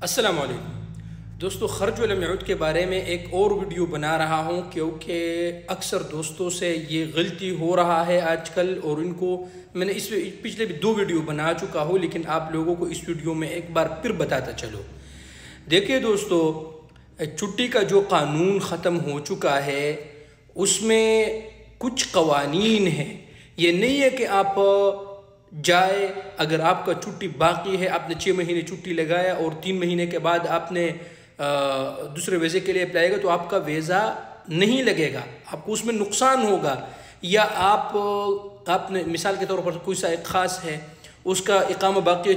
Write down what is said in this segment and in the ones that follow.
अस्सलाम वालेकुम दोस्तों, खर्ज वल मऊद के बारे में एक और वीडियो बना रहा हूँ क्योंकि अक्सर दोस्तों से ये गलती हो रहा है आजकल, और इनको मैंने इस पिछले भी 2 वीडियो बना चुका हूँ, लेकिन आप लोगों को इस वीडियो में एक बार फिर बताता चलो। देखिए दोस्तों, छुट्टी का जो कानून ख़त्म हो चुका है उसमें कुछ कवानीन हैं। ये नहीं है कि आप जाए, अगर आपका छुट्टी बाकी है, आपने 6 महीने छुट्टी लगाया और 3 महीने के बाद आपने दूसरे वीज़े के लिए अप्लाई किया तो आपका वीज़ा नहीं लगेगा, आपको उसमें नुकसान होगा। या आपने मिसाल के तौर पर कोई सा एक ख़ास है, उसका इकामा बाकी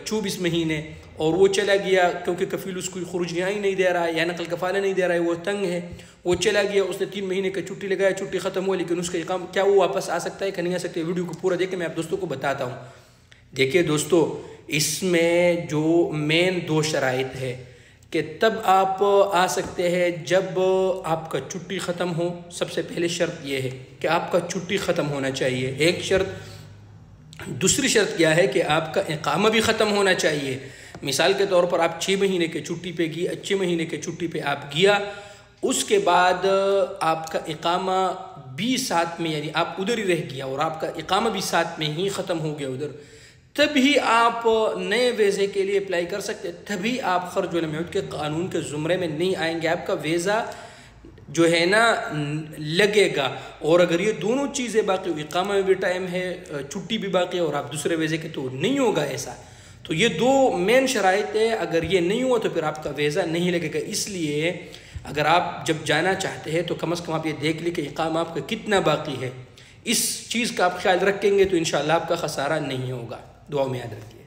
24 महीने और वो चला गया क्योंकि कफ़ील उसको खुरुजियाँ ही नहीं दे रहा है या नकल कफ़ाला नहीं दे रहा है, वो तंग है, वो चला गया, उसने 3 महीने का छुट्टी लगाया, छुट्टी ख़त्म हुआ, लेकिन उसका इकामा क्या वो वापस आ सकता है कि नहीं आ सकता है? वीडियो को पूरा देखें, मैं आप दोस्तों को बताता हूँ। देखिए दोस्तों, इसमें जो मेन 2 शराइत है कि तब आप आ सकते हैं जब आपका छुट्टी ख़त्म हो। सबसे पहले शर्त यह है कि आपका छुट्टी ख़त्म होना चाहिए, एक शर्त। दूसरी शर्त क्या है कि आपका इकामा भी ख़त्म होना चाहिए। मिसाल के तौर पर आप 6 महीने के छुट्टी पे गए, 6 महीने के छुट्टी पे आप गया, उसके बाद आपका इकामा भी साथ में, यानी आप उधर ही रह गया और आपका इकामा भी साथ में ही ख़त्म हो गया उधर, तभी आप नए वीज़े के लिए अप्लाई कर सकते हैं। तभी आप खर्ज वल मऊद के कानून के ज़ुमरे में नहीं आएंगे, आपका वीज़ा जो है ना लगेगा। और अगर ये दोनों चीज़ें बाकी, इकामा में भी टाइम है, छुट्टी भी बाकी है और आप दूसरे वीज़े के, तो नहीं होगा ऐसा। तो ये 2 मेन शराइत है, अगर ये नहीं हुआ तो फिर आपका वीज़ा नहीं लगेगा। इसलिए अगर आप जब जाना चाहते हैं तो कम से कम आप ये देख लें कि इकामा आपका कितना बाकी है। इस चीज़ का आप ख्याल रखेंगे तो इंशाअल्लाह आपका खसारा नहीं होगा। दुआ में याद रखिए।